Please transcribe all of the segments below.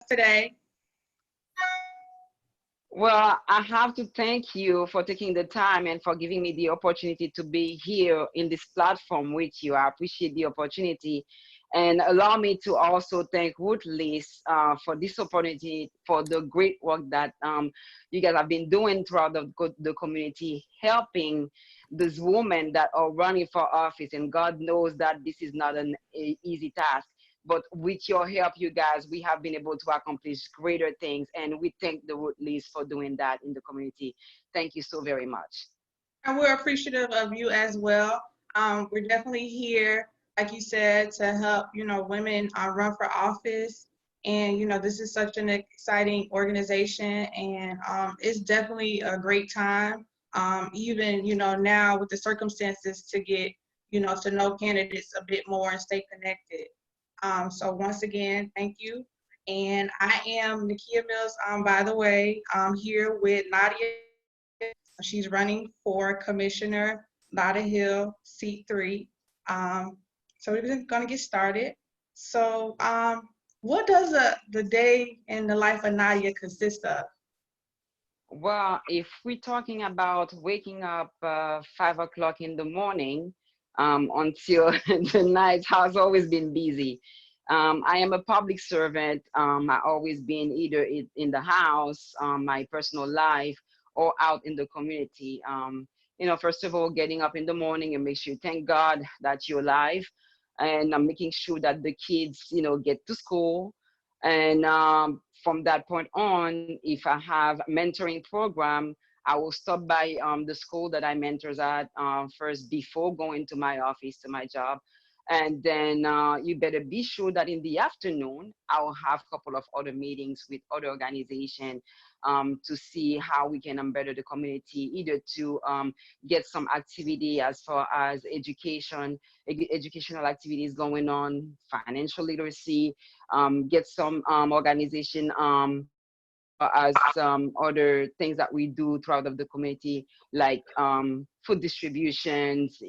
today? Well, I have to thank you for taking the time and for giving me the opportunity to be here in this platform with you. I appreciate the opportunity. And allow me to also thank Ruth for this opportunity, for the great work that you guys have been doing throughout the community, helping these women that are running for office. And God knows that this is not an easy task. But with your help, you guys, we have been able to accomplish greater things. And we thank the Root List for doing that in the community. Thank you so very much. And we're appreciative of you as well. We're definitely here, like you said, to help, women run for office. And, this is such an exciting organization, and it's definitely a great time, even, now with the circumstances to get, to know candidates a bit more and stay connected. So once again, thank you. And I am Nikia Mills, by the way. I'm here with Nadia. She's running for Commissioner, Lauderhill, seat 3. So we're just going to get started. So what does the day in the life of Nadia consist of? Well, if we're talking about waking up 5 o'clock in the morning until the night has always been busy. I am a public servant. I always been either in the house, my personal life, or out in the community. First of all, getting up in the morning and make sure you thank God that you're alive, and I'm making sure that the kids, get to school. And from that point on, if I have mentoring program, I will stop by the school that I mentors at first before going to my office, to my job. And then you better be sure that in the afternoon, I will have a couple of other meetings with other organizations to see how we can better the community, either to get some activity as far as educational activities going on, financial literacy, get some organization as other things that we do throughout of the community, like food distributions,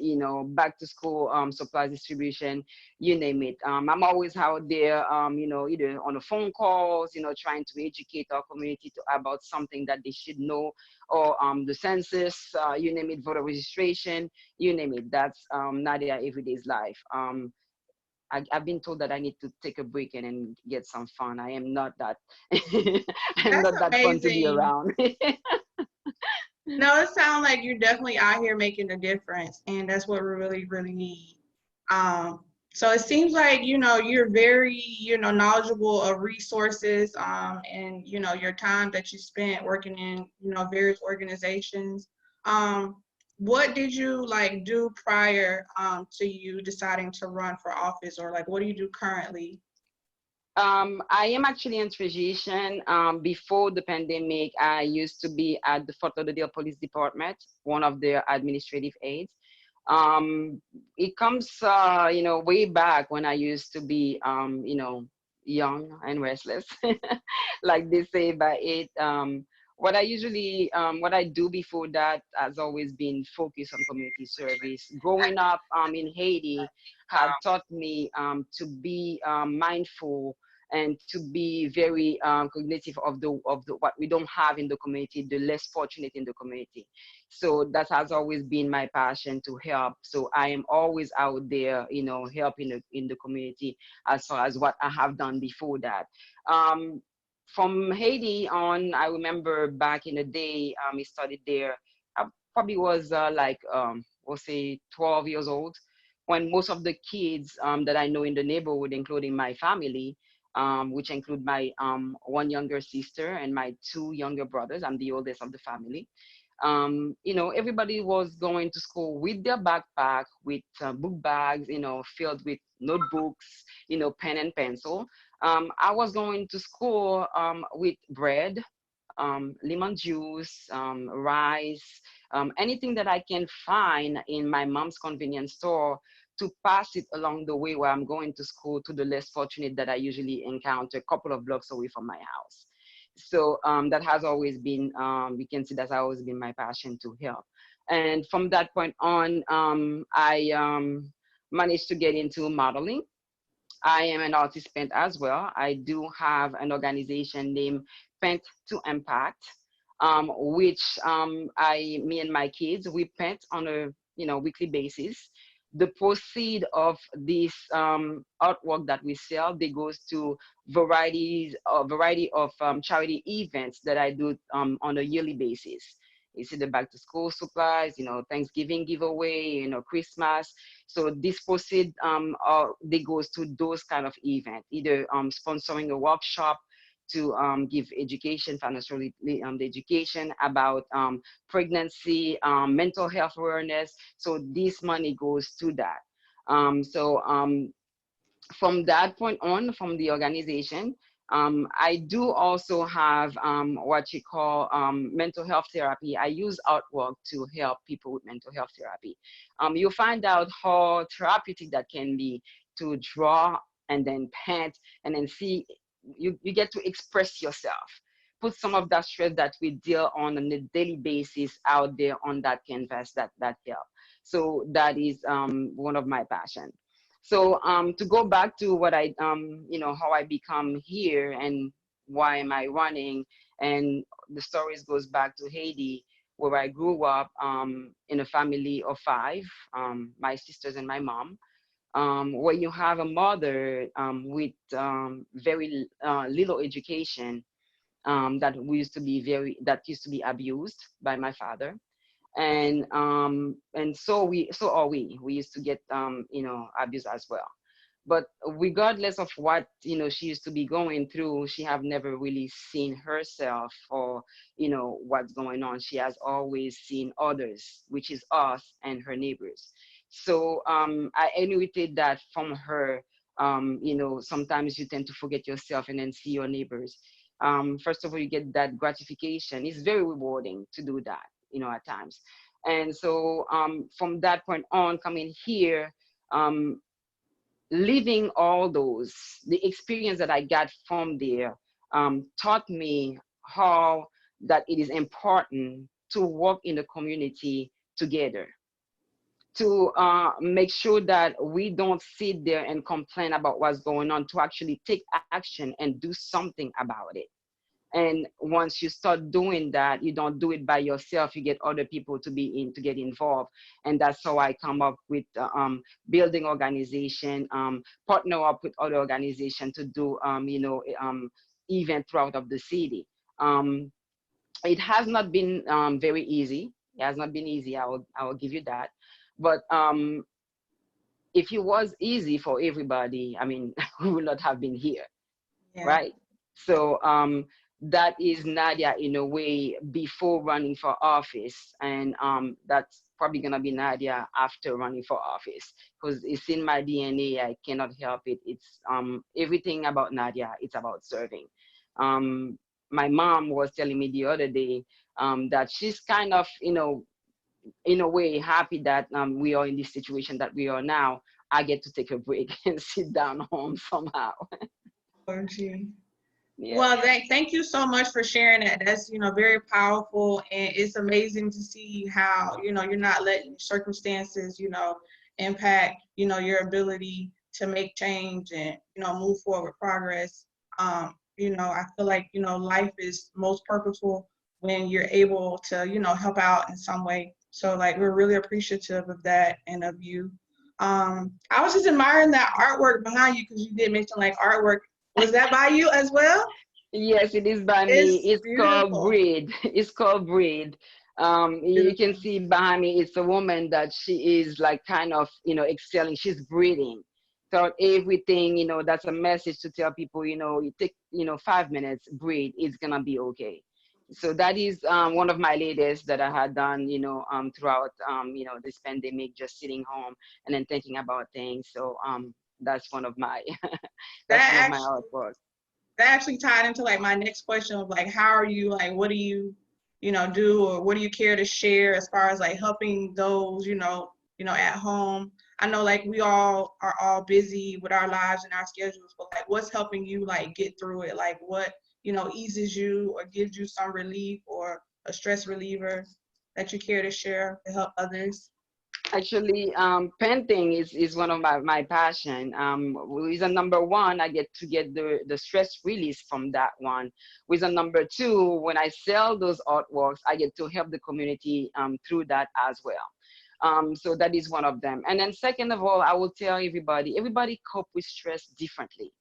back to school supplies distribution, you name it. I'm always out there, either on the phone calls, trying to educate our community about something that they should know, or the census, you name it, voter registration, you name it. That's Nadia Everyday's life. I've been told that I need to take a break and get some fun. I am not that. I'm That's not that fun to be amazing. around. No, it sounds like you're definitely out here making a difference, and that's what we really, really need. Um, so it seems like, you're very, knowledgeable of resources, and, your time that you spent working in, various organizations. What did you like do prior to you deciding to run for office, or like, what do you do currently? I am actually in transition. Before the pandemic, I used to be at the Fort Lauderdale Police Department, one of their administrative aides. It comes, way back when I used to be, young and restless, like they say by eight. What I do before that has always been focused on community service. Growing up in Haiti had taught me to be mindful and to be very cognitive of the what we don't have in the community, the less fortunate in the community. So that has always been my passion, to help. So I am always out there, helping in the community as far as what I have done before that. Um, from Haiti on, I remember back in the day, I studied there. I probably was we'll say 12 years old, when most of the kids that I know in the neighborhood, including my family, which include my one younger sister and my two younger brothers. I'm the oldest of the family. Everybody was going to school with their backpack, with book bags, filled with notebooks, pen and pencil. I was going to school with bread, lemon juice, rice, anything that I can find in my mom's convenience store, to pass it along the way where I'm going to school, to the less fortunate that I usually encounter a couple of blocks away from my house. So that has always been, we can see that's always been my passion, to help. And from that point on, I managed to get into modeling. I am an artist paint as well. I do have an organization named Paint to Impact, which me and my kids, we paint on a weekly basis. The proceed of this artwork that we sell, they goes to variety of charity events that I do on a yearly basis. You see the back to school supplies, Thanksgiving giveaway, Christmas. So this proceed they goes to those kind of events, either sponsoring a workshop to give education, financial the education about pregnancy, mental health awareness. So this money goes to that. From that point on, from the organization, I do also have what you call mental health therapy. I use artwork to help people with mental health therapy. You'll find out how therapeutic that can be, to draw and then paint and then see, you get to express yourself, put some of that stress that we deal on a daily basis out there on that canvas, that help. So that is one of my passion. So to go back to what how I become here and why am I running, and the stories goes back to Haiti, where I grew up in a family of five, my sisters and my mom, where you have a mother with very little education, that used to be abused by my father, and so are we used to get abused as well. But regardless of what she used to be going through, she have never really seen herself or what's going on. She has always seen others, which is us and her neighbors. So I inherited that from her. Sometimes you tend to forget yourself and then see your neighbors. First of all, you get that gratification. It's very rewarding to do that, at times. And so from that point on, coming here, living all the experience that I got from there, taught me how that it is important to work in the community together, to make sure that we don't sit there and complain about what's going on, to actually take action and do something about it. And once you start doing that, you don't do it by yourself, you get other people to get involved. And that's how I come up with building organization, partner up with other organization to do event throughout of the city. It has not been very easy. It has not been easy, I will give you that. But if it was easy for everybody, I mean, we would not have been here. Yeah. Right? So that is Nadia in a way before running for office, and that's probably gonna be Nadia after running for office, because it's in my DNA. I cannot help it. It's everything about Nadia. It's about serving. My mom was telling me the other day that she's kind of in a way happy that we are in this situation that we are now. I get to take a break and sit down home somehow. OMG. Yeah. Well, thank you so much for sharing that. That's, very powerful, and it's amazing to see how, you're not letting circumstances, impact, your ability to make change and, move forward progress. I feel like, life is most purposeful when you're able to, help out in some way. So like, we're really appreciative of that and of you. I was just admiring that artwork behind you, because you did mention like artwork. Was that by you as well? Yes, it is by me. It's It's called beautiful. Breed. It's called Breed. You can Beautiful. see behind me, it's a woman that she is like kind of, excelling. She's breathing. So everything, that's a message to tell people, you take, 5 minutes, breathe, it's gonna be okay. So that is one of my latest that I had done, throughout, this pandemic, just sitting home and then thinking about things. So that's one of my, that's one That of my actually artwork. that actually tied into like my next question of like, how are you, like, what do you, do, or what do you care to share as far as like helping those, at home? I know like we all are all busy with our lives and our schedules, but like what's helping you like get through it? Like what, eases you or gives you some relief or a stress reliever that you care to share to help others? Actually, painting is one of my passion. Reason number one, I get to get the stress release from that one. Reason number two, when I sell those artworks, I get to help the community through that as well. So that is one of them. And then second of all, I will tell everybody cope with stress differently.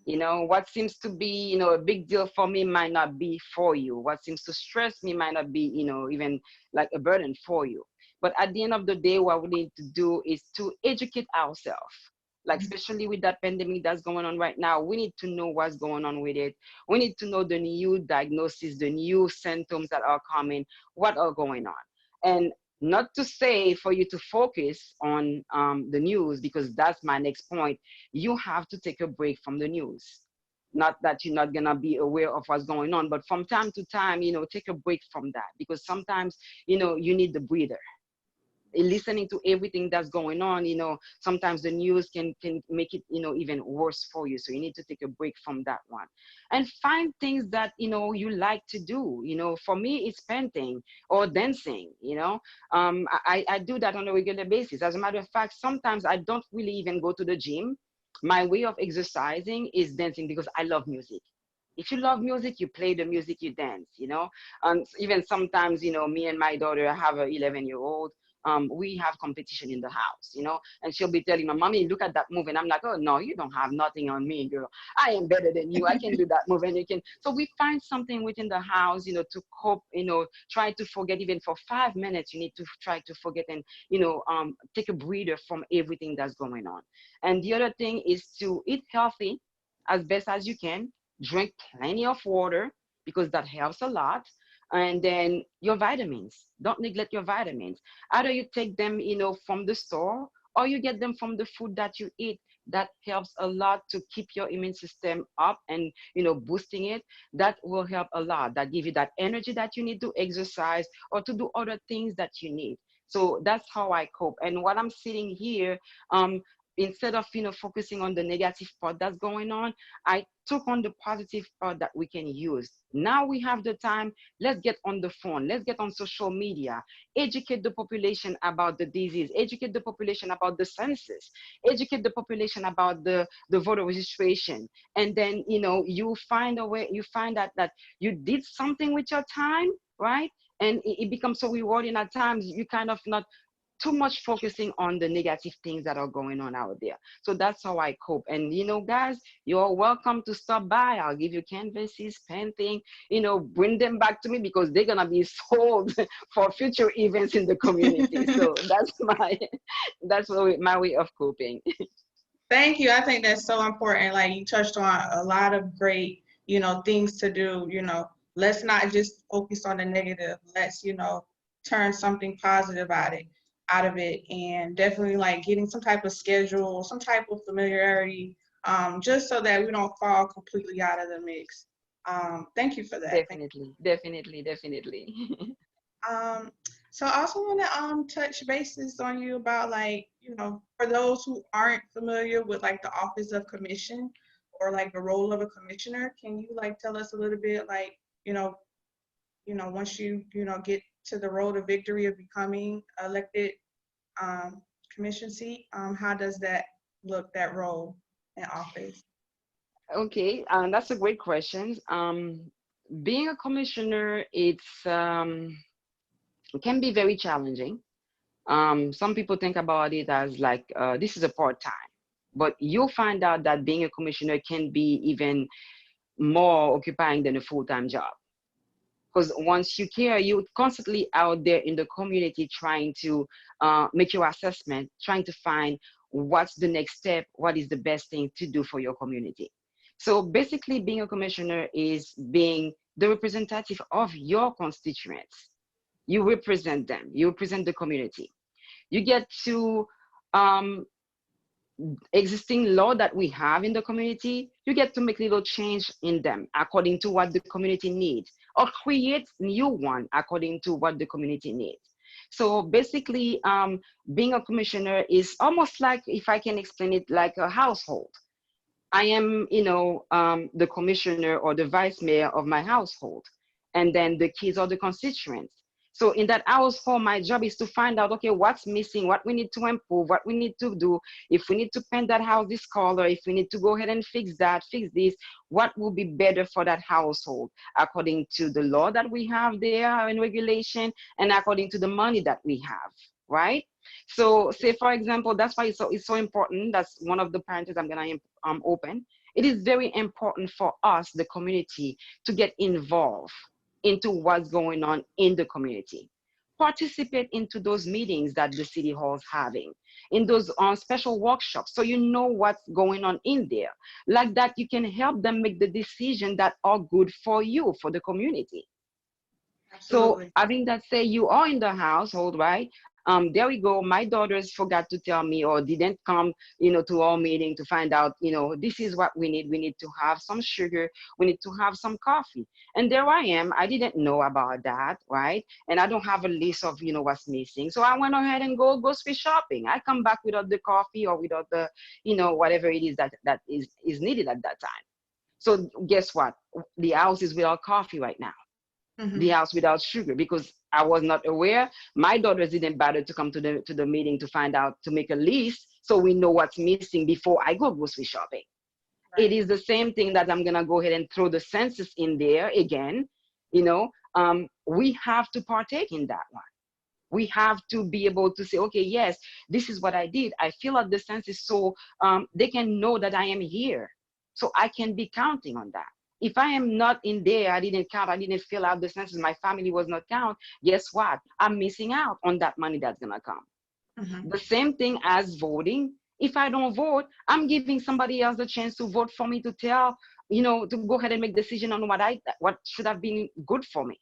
You know, what seems to be, a big deal for me might not be for you. What seems to stress me might not be, even like a burden for you. But at the end of the day, what we need to do is to educate ourselves. Like, especially with that pandemic that's going on right now, we need to know what's going on with it. We need to know the new diagnosis, the new symptoms that are coming, what are going on. And not to say for you to focus on the news, because that's my next point. You have to take a break from the news. Not that you're not gonna be aware of what's going on, but from time to time, take a break from that, because sometimes, you need the breather. Listening to everything that's going on, sometimes the news can make it, even worse for you. So you need to take a break from that one, and find things that you like to do. For me, it's painting or dancing. I do that on a regular basis. As a matter of fact, sometimes I don't really even go to the gym. My way of exercising is dancing, because I love music. If you love music, you play the music, you dance. And even sometimes, me and my daughter, I have a 11-year-old. We have competition in the house, and she'll be telling my mommy, look at that move. And I'm like, oh, no, you don't have nothing on me, girl. I am better than you. I can do that move. And you can. So we find something within the house, to cope, try to forget. Even for 5 minutes, you need to try to forget and, take a breather from everything that's going on. And the other thing is to eat healthy as best as you can. Drink plenty of water, because that helps a lot. And then your vitamins, don't neglect your vitamins. Either you take them, from the store, or you get them from the food that you eat. That helps a lot to keep your immune system up and, boosting it. That will help a lot. That give you that energy that you need to exercise or to do other things that you need. So that's how I cope. And while I'm sitting here, instead of focusing on the negative part that's going on, I took on the positive part that we can use. Now we have the time. Let's get on the phone. Let's get on social media. Educate the population about the disease. Educate the population about the census. Educate the population about the voter registration. And then you find a way. You find that you did something with your time, right? And it becomes so rewarding. At times you kind of not too much focusing on the negative things that are going on out there. So that's how I cope. And guys, you're welcome to stop by. I'll give you canvases, painting, bring them back to me, because they're gonna be sold for future events in the community. So that's my way of coping. Thank you. I think that's so important. Like, you touched on a lot of great, things to do. Let's not just focus on the negative. Let's, turn something positive out of it, and definitely like getting some type of schedule, some type of familiarity, just so that we don't fall completely out of the mix. Thank you for that. Definitely. So I also want to touch bases on you about, like, for those who aren't familiar with like the office of commission, or like the role of a commissioner, can you like tell us a little bit, like, once you get to the road of victory of becoming elected commission seat, how does that look, that role in office? Okay, that's a great question. Being a commissioner, it can be very challenging. Some people think about it as like, this is a part-time, but you'll find out that being a commissioner can be even more occupying than a full-time job. Because once you care, you're constantly out there in the community trying to make your assessment, trying to find what's the next step, what is the best thing to do for your community. So basically, being a commissioner is being the representative of your constituents. You represent them, you represent the community. You get to existing law that we have in the community, you get to make little change in them according to what the community needs, or create new one according to what the community needs. So basically, being a commissioner is almost like, if I can explain it, like a household. I am, the commissioner or the vice mayor of my household, and then the kids are the constituents. So in that household, my job is to find out, okay, what's missing, what we need to improve, what we need to do. If we need to paint that house this color, if we need to go ahead and fix that, fix this, what will be better for that household according to the law that we have there and regulation, and according to the money that we have, right? So say, for example, that's why it's so important. That's one of the parentheses I'm going to open. It is very important for us, the community, to get involved into what's going on in the community. Participate into those meetings that the city hall is having, in those special workshops, so you know what's going on in there. Like that, you can help them make the decisions that are good for you, for the community. Absolutely. So having that say, you are in the household, right? There we go. My daughters forgot to tell me or didn't come, to our meeting to find out, this is what we need. We need to have some sugar. We need to have some coffee. And there I am. I didn't know about that, right? And I don't have a list of, what's missing. So I went ahead and go grocery shopping. I come back without the coffee or without the, whatever it is that is needed at that time. So guess what? The house is without coffee right now. The house without sugar, because I was not aware. My daughters didn't bother to come to the meeting to find out, to make a list, so we know what's missing before I go grocery shopping. Right. It is the same thing that I'm gonna go ahead and throw the census in there again. We have to partake in that one. We have to be able to say, okay, yes, this is what I did. I fill out the census so they can know that I am here, so I can be counting on that. If I am not in there, I didn't count, I didn't fill out the census, my family was not counted, guess what? I'm missing out on that money that's gonna come. The same thing as voting. If I don't vote, I'm giving somebody else the chance to vote for me, to tell, to go ahead and make decision on what should have been good for me.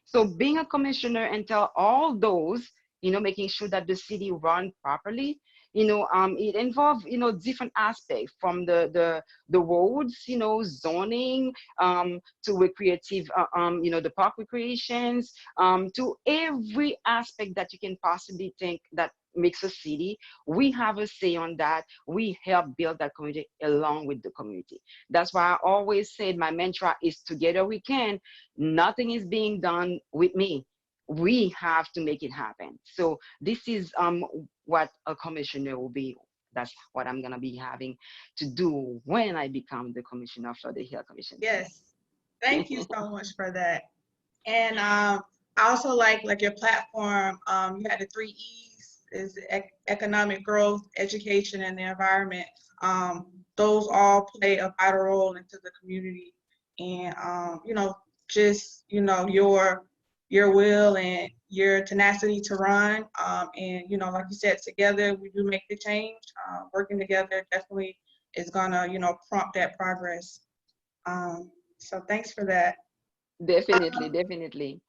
So being a commissioner and tell all those, making sure that the city run properly, it involves, different aspects, from the roads, zoning, to recreative, the park recreations, to every aspect that you can possibly think that makes a city. We have a say on that. We help build that community along with the community. That's why I always said my mantra is together we can. Nothing is being done with me. We have to make it happen. So this is what a commissioner will be. That's what I'm gonna be having to do when I become the commissioner of Lauderhill Commission. Yes, thank you so much for that. And I also like your platform. You had the 3 E's: is economic growth, education, and the environment. Those all play a vital role into the community, and just your will and your tenacity to run. And like you said, together we do make the change. Working together definitely is gonna prompt that progress. So thanks for that. Definitely, definitely.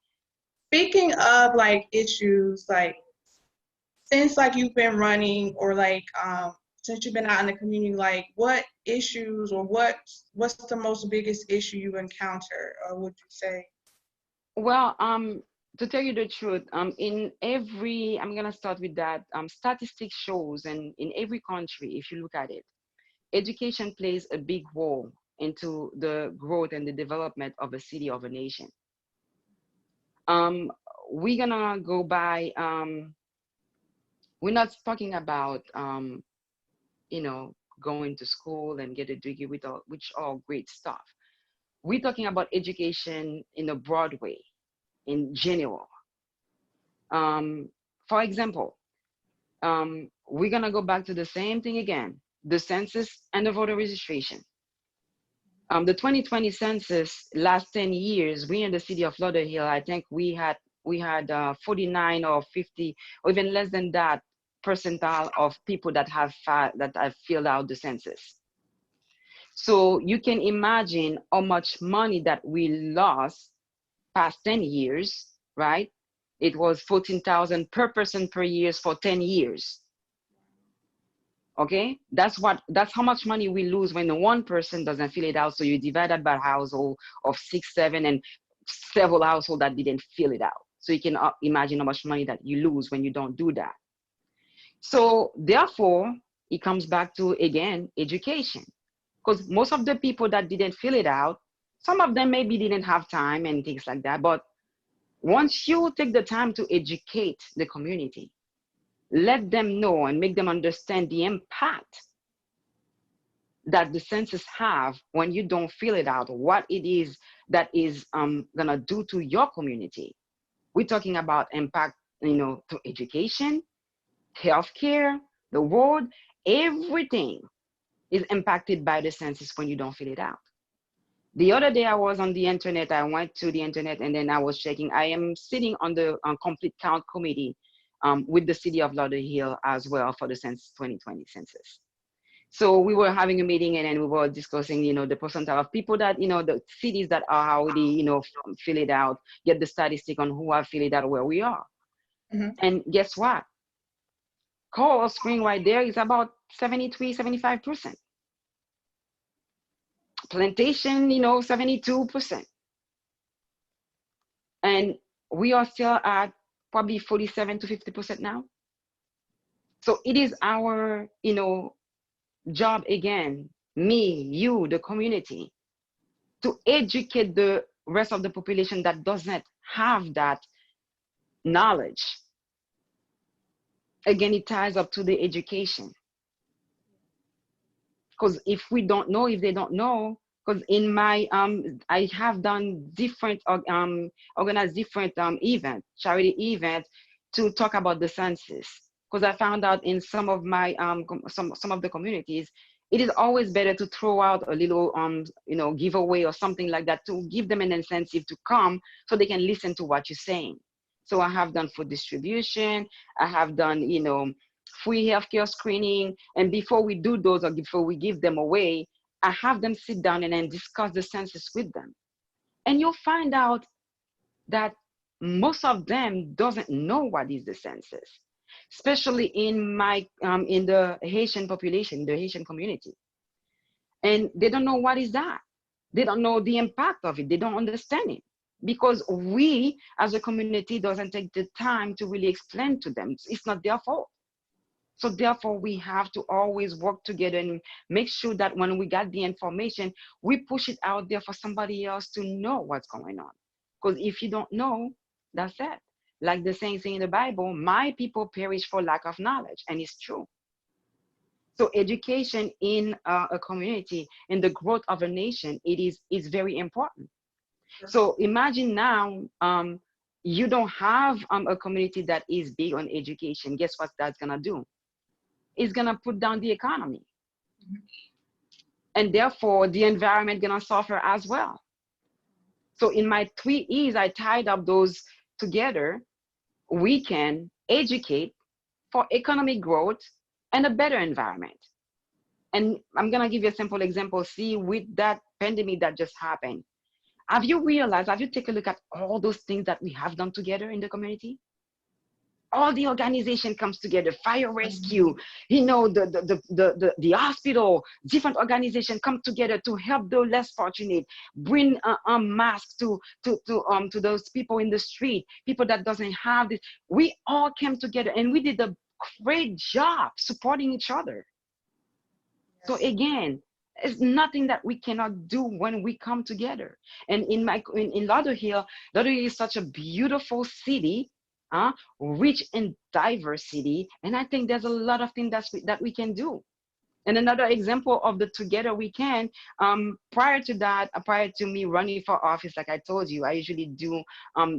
Speaking of issues, since you've been running, or since you've been out in the community, what issues, or what's the most biggest issue you encounter, would you say? Well, to tell you the truth, I'm gonna start with that. Statistics shows, and in every country, if you look at it, education plays a big role into the growth and the development of a city, of a nation. We're gonna go by, we're not talking about, going to school and get a degree, which are great stuff. We're talking about education in a broad way, in general. For example, we're gonna go back to the same thing again, the census and the voter registration. The 2020 census, last 10 years, we in the city of Lauderhill, I think we had 49 or 50, or even less than that, percentile of people that have filled out the census. So you can imagine how much money that we lost past 10 years, right? It was 14,000 per person per year for 10 years. Okay, that's how much money we lose when the one person doesn't fill it out. So you divide that by household of 6, 7, and several households that didn't fill it out. So you can imagine how much money that you lose when you don't do that. So therefore, it comes back to, again, education. Because most of the people that didn't fill it out, some of them maybe didn't have time and things like that, but Once you take the time to educate the community, let them know and make them understand the impact that the census have when you don't fill it out, what it is that is gonna do to your community. We're talking about impact, to education, healthcare, the world, everything is impacted by the census when you don't fill it out. The other day I was on the internet, I went to the internet and then I was checking. I am sitting on the complete count committee with the city of Lauderhill as well for the 2020 census. So we were having a meeting and then we were discussing, the percentile of people that, the cities that are already, fill it out, get the statistic on who have filled it out where we are. Mm-hmm. And guess what? Coral Spring right there is about 73, 75%. Plantation, 72%. And we are still at probably 47 to 50% now. So it is our, job again, me, you, the community, to educate the rest of the population that doesn't have that knowledge. Again, it ties up to the education. Because if we don't know, if they don't know, because in my, I have done different, organized different events, charity events to talk about the census. Because I found out in some of my, some of the communities, it is always better to throw out a little, giveaway or something like that to give them an incentive to come so they can listen to what you're saying. So I have done food distribution. I have done, free healthcare screening. And before we do those or before we give them away, I have them sit down and then discuss the census with them. And you'll find out that most of them doesn't know what is the census, especially in my, in the Haitian population, the Haitian community. And they don't know what is that. They don't know the impact of it. They don't understand it because we as a community doesn't take the time to really explain to them. It's not their fault. So therefore, we have to always work together and make sure that when we got the information, we push it out there for somebody else to know what's going on. Because if you don't know, that's it. Like the saying in the Bible, my people perish for lack of knowledge. And it's true. So education in a community and the growth of a nation, is very important. So imagine now, you don't have a community that is big on education. Guess what that's gonna do? It's gonna put down the economy. And therefore the environment gonna suffer as well. So in my 3 E's, I tied up those together. We can educate for economic growth and a better environment. And I'm gonna give you a simple example. See, with that pandemic that just happened, have you realized, have you taken a look at all those things that we have done together in the community? All the organization comes together, fire rescue, the hospital, different organizations come together to help the less fortunate, bring masks to those people in the street, people that doesn't have this. We all came together and we did a great job supporting each other. Yes. So again, it's nothing that we cannot do when we come together. And in Lauderhill is such a beautiful city, rich in diversity, and I think there's a lot of things that we can do. And another example of the together we can, prior to me running for office, like I told you, I usually do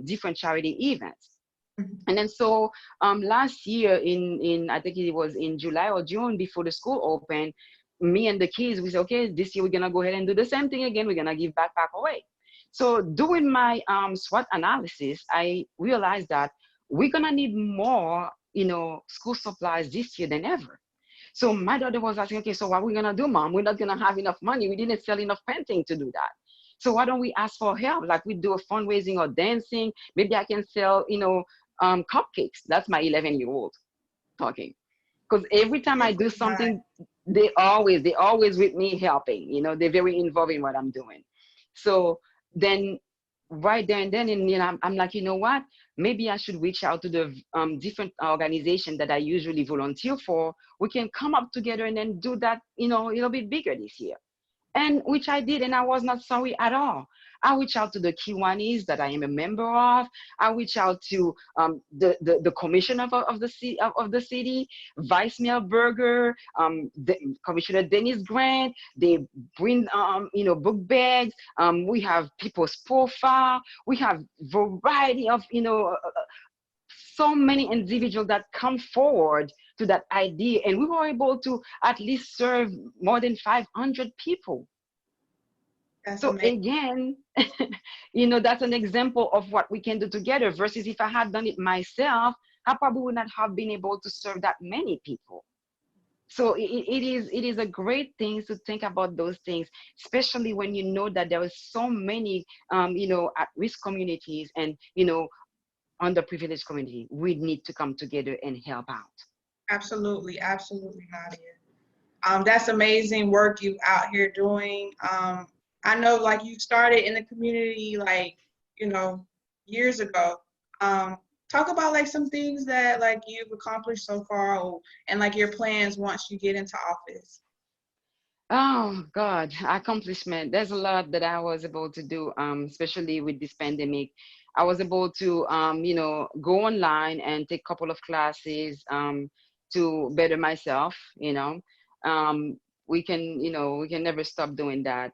different charity events. And then so last year in I think it was in July or June before the school opened, me and the kids, we said, okay, this year we're gonna go ahead and do the same thing again. We're gonna give backpack away. So doing my SWOT analysis, I realized that we're gonna need more, school supplies this year than ever. So my daughter was asking, okay, so what are we gonna do, Mom? We're not gonna have enough money. We didn't sell enough painting to do that. So why don't we ask for help? Like we do a fundraising or dancing. Maybe I can sell, cupcakes. That's my 11-year-old talking. Because every time I do something, they always with me helping. They're very involved in what I'm doing. So then right there and then, and I'm like, you know what? Maybe I should reach out to the different organizations that I usually volunteer for. We can come up together and then do that, a little bit bigger this year. and which I did, and I was not sorry at all. I reach out to the Kiwanis that I am a member of. I reach out to the commissioner of the city, Vice Mayor Berger, Commissioner Dennis Grant. They bring book bags. We have people's profile. We have variety of so many individuals that come forward to that idea, and we were able to at least serve more than 500 people. That's So amazing. again, that's an example of what we can do together versus if I had done it myself, I probably would not have been able to serve that many people. So it is a great thing to think about those things, especially when you know that there are so many at-risk communities and underprivileged community. We need to come together and help out. Absolutely, absolutely, Nadia. That's amazing work you out here doing. I know like you started in the community like, you know, years ago. Talk about like some things that like you've accomplished so far and like your plans once you get into office. Oh God, accomplishment. There's a lot that I was able to do, especially with this pandemic. I was able to, go online and take a couple of classes to better myself. We can never stop doing that.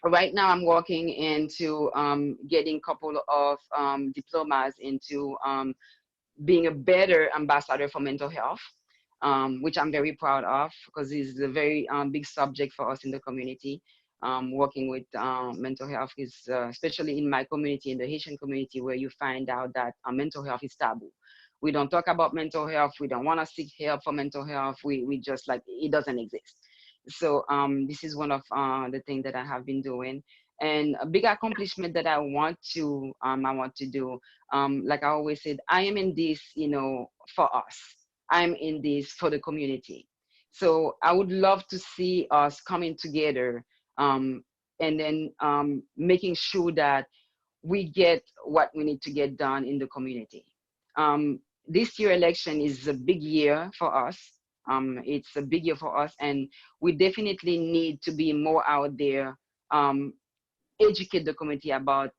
Right now, I'm working into getting a couple of diplomas into being a better ambassador for mental health, which I'm very proud of because it's a very big subject for us in the community. Working with mental health is, especially in my community, in the Haitian community, where you find out that mental health is taboo. We don't talk about mental health. We don't want to seek help for mental health. We just like it doesn't exist. So this is one of the things that I have been doing. And a big accomplishment that I want to do, like I always said, I am in this, for us. I'm in this for the community. So I would love to see us coming together, um, and then making sure that we get what we need to get done in the community. This year election is a big year for us. It's a big year for us, and we definitely need to be more out there, um, educate the community about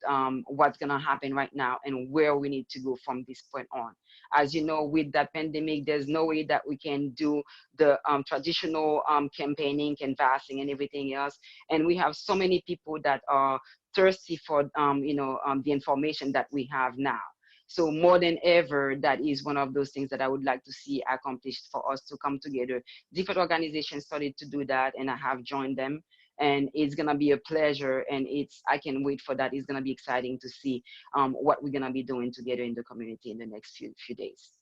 what's going to happen right now and where we need to go from this point on. As you know, with that pandemic, there's no way that we can do the traditional campaigning, canvassing, and everything else. And we have so many people that are thirsty for the information that we have now. So more than ever, that is one of those things that I would like to see accomplished for us to come together. Different organizations started to do that, and I have joined them, and it's gonna be a pleasure, and I can wait for that. It's gonna be exciting to see what we're gonna be doing together in the community in the next few days.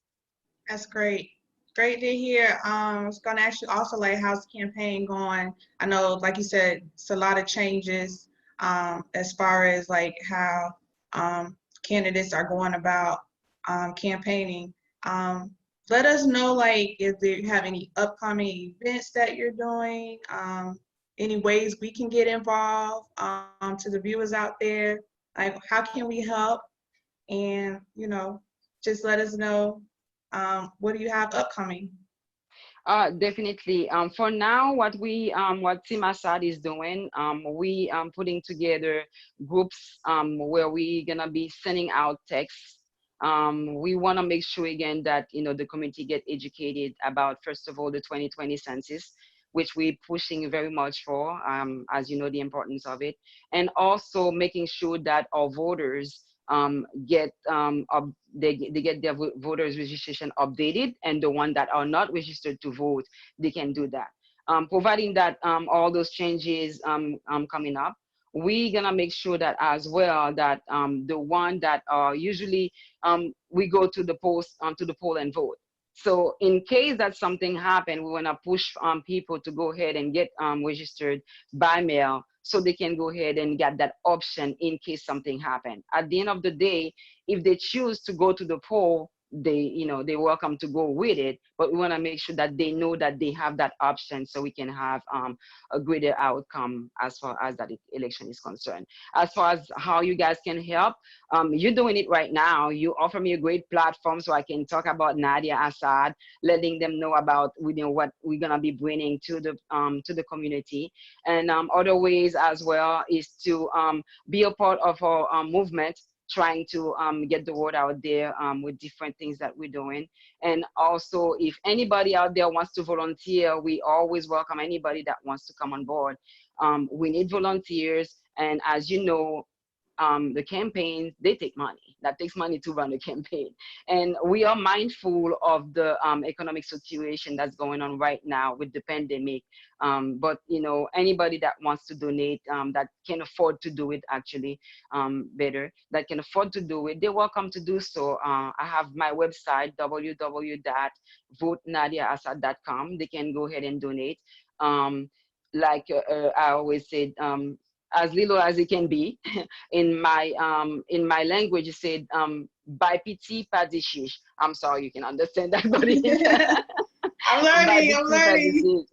That's great. Great to hear. I was gonna ask you also like how's the campaign going? I know, like you said, it's a lot of changes as far as like how candidates are going about campaigning. Um, Let us know like if you have any upcoming events that you're doing, any ways we can get involved to the viewers out there. Like how can we help? And just let us know what do you have upcoming? Definitely. For now, what Team Assad is doing, we putting together groups where we gonna be sending out texts. We want to make sure again that the community get educated about, first of all, the 2020 census, which we're pushing very much for, as you know, the importance of it, and also making sure that our voters get they get their voters registration updated, and the one that are not registered to vote, they can do that. Providing that all those changes coming up, we're gonna make sure that as well that the one that are usually we go to the poll and vote. So in case that something happened, we want to push people to go ahead and get registered by mail so they can go ahead and get that option in case something happened. At the end of the day, if they choose to go to the poll, they're welcome to go with it, but we want to make sure that they know that they have that option, so we can have a greater outcome as far as that election is concerned. As far as how you guys can help, you're doing it right now. You offer me a great platform so I can talk about Nadia Assad, letting them know about what we're gonna be bringing to the community, and other ways as well is to be a part of our movement, trying to get the word out there with different things that we're doing. And also, if anybody out there wants to volunteer, we always welcome anybody that wants to come on board. We need volunteers, and as you know, the campaigns, they take money. That takes money to run a campaign. And we are mindful of the economic situation that's going on right now with the pandemic. But anybody that wants to donate, that can afford to do it, actually, better, that can afford to do it, they're welcome to do so. I have my website, www.votenadiaassad.com. They can go ahead and donate. Like I always said, as little as it can be. In my language, it said, "By piti pas di chiche." I'm sorry, you can understand that, but I'm learning.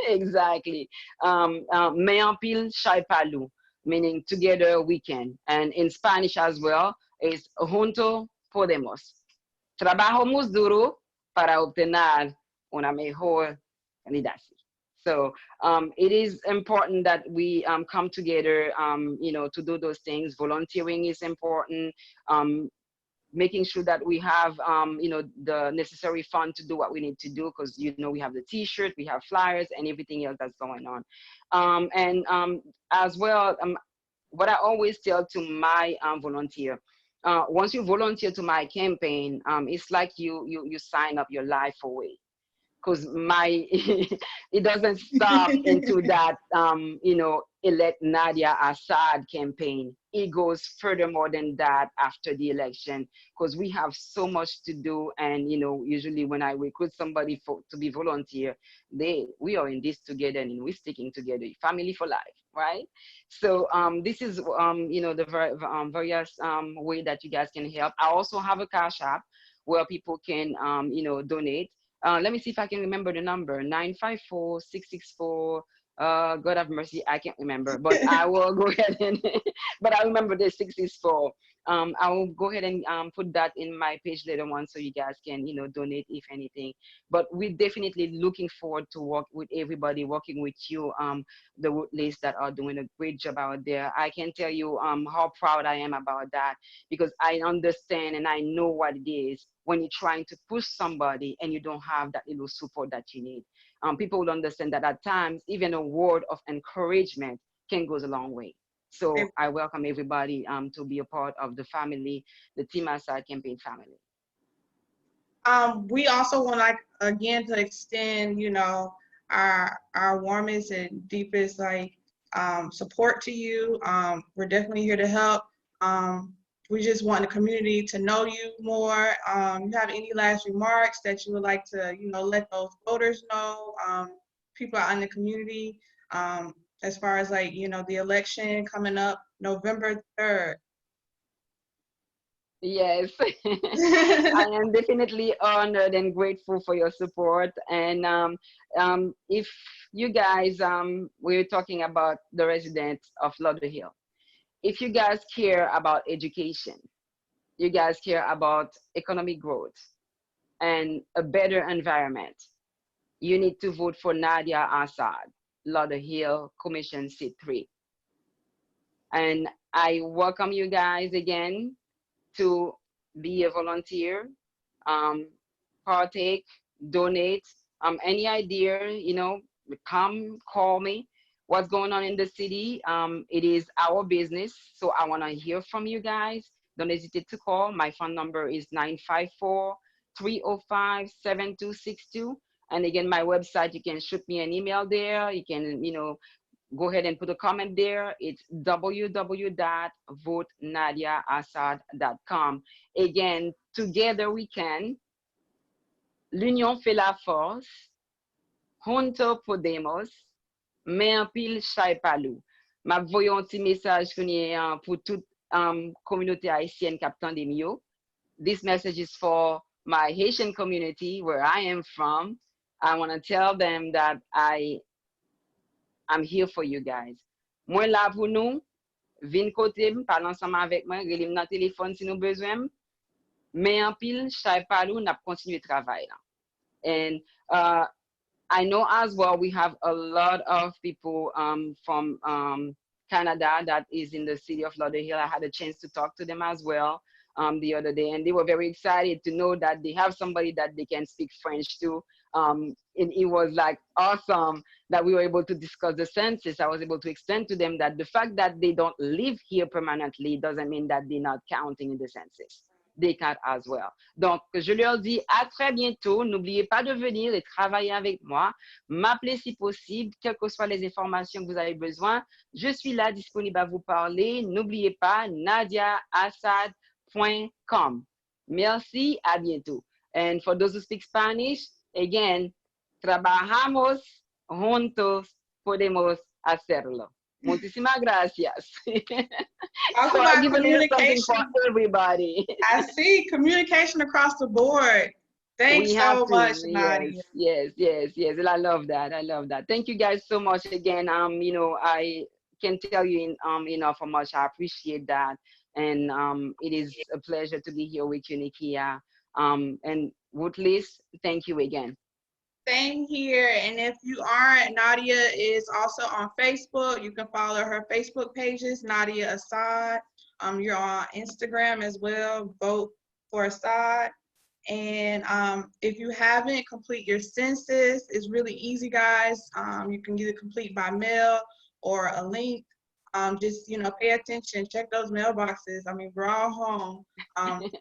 Exactly. Me en pile chay palou, meaning together we can. And in Spanish as well, is junto podemos. Trabajamos duro para obtener una mejor candidacia. So it is important that we come together, to do those things. Volunteering is important. Making sure that we have, the necessary fund to do what we need to do, because, we have the T-shirt, we have flyers, and everything else that's going on. And as well, what I always tell to my volunteer, once you volunteer to my campaign, it's like you sign up your life away. Because it doesn't stop into that, elect Nadia Assad campaign. It goes furthermore than that after the election, because we have so much to do. And, usually when I recruit somebody to be volunteer, we are in this together, and we're sticking together, family for life, right? So this is, the various way that you guys can help. I also have a Cash App where people can, donate. Let me see if I can remember the number, 954-664. God have mercy, I can't remember, but I will go ahead and, but I remember the 664. I will go ahead and put that in my page later on, so you guys can, donate if anything. But we're definitely looking forward to work with everybody, working with you, the Rootless that are doing a great job out there. I can tell you how proud I am about that, because I understand and I know what it is when you're trying to push somebody and you don't have that little support that you need. People will understand that at times, even a word of encouragement can go a long way. So I welcome everybody to be a part of the family, the Team Assad campaign family. We also want again to extend, our warmest and deepest support to you. We're definitely here to help. We just want the community to know you more. You have any last remarks that you would like to, let those voters know, people out in the community, as far as the election coming up November 3rd? Yes, I am definitely honored and grateful for your support. And if you guys, we're talking about the residents of Lauderhill. If you guys care about education, you guys care about economic growth and a better environment, you need to vote for Nadia Assad, Lauderhill Commission Seat 3. And I welcome you guys again to be a volunteer, partake, donate, any idea, come call me. What's going on in the city? It is our business, so I want to hear from you guys. Don't hesitate to call. My phone number is 954-305-7262. And again, my website, you can shoot me an email there. You can, go ahead and put a comment there. It's www.votenadiaassad.com. Again, together we can. L'union fait la force. Junto podemos. Mais en pile chay palou. Ma voyon un petit message pour toute communauté haïtienne qui attend des mieux. This message is for my Haitian community where I am from, I want to tell them that I'm here for you guys. Moi là pour nous, vin côté, parle ensemble avec moi, relève dans téléphone si nous besoin, mais en pile, je pas nous, n'a continuer travail là. And I know as well we have a lot of people from Canada that is in the city of Lauderhill. I had a chance to talk to them as well the other day, and they were very excited to know that they have somebody that they can speak French to. And it was like awesome that we were able to discuss the census. I was able to explain to them that the fact that they don't live here permanently doesn't mean that they're not counting in the census. They count as well. Donc, je leur dis à très bientôt. N'oubliez pas de venir et travailler avec moi. M'appeler si possible, quelles que soient les informations que vous avez besoin. Je suis là, disponible à vous parler. N'oubliez pas, nadiaassad.com. Merci, à bientôt. And for those who speak Spanish, again, trabajamos juntos, podemos hacerlo. Muchísimas gracias. Talk So I about give a little something communication. for everybody. I see communication across the board. Thanks We so have to. much, Yes, Nadia. yes. And I love that. I love that. Thank you guys so much again. You know, I can tell you enough how much I appreciate that. And it is a pleasure to be here with you, Nikia. And Ruth, thank you again. Same here. And if you aren't, Nadia is also on Facebook. You can follow her Facebook pages, Nadia Assad. You're on Instagram as well, vote for Assad. And if you haven't, complete your census. It's really easy, guys. You can either complete by mail or a link. Just, you know, pay attention, check those mailboxes. I mean, we're all home.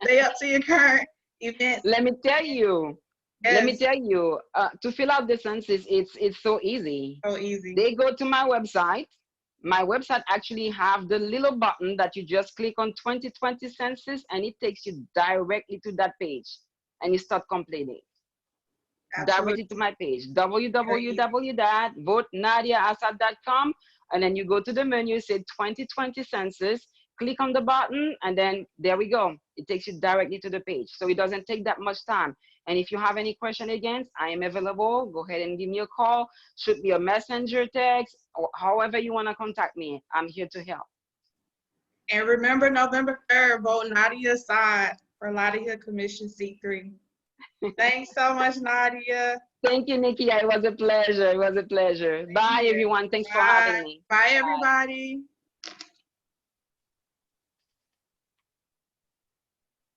Stay up to your current events. Let me tell you. Yes. Let me tell you, to fill out the census, it's so easy. So easy. They go to my website. My website actually have the little button that you just click on 2020 census, and it takes you directly to that page, and you start completing. Directly to my page, www.votenadiaassad.com, and then you go to the menu, say 2020 census, click on the button, and then there we go. It takes you directly to the page. So it doesn't take that much time. And if you have any question again, I am available. Go ahead and give me a call, shoot me a messenger text, or however you want to contact me. I'm here to help. And remember, November 3rd, vote Nadia Assad for Lauderhill Commission Seat 3. Thanks so much, Nadia. Thank you, Nikia. It was a pleasure. It was a pleasure. Bye, everyone. Thanks for having me. Bye, everybody.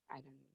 I don't know.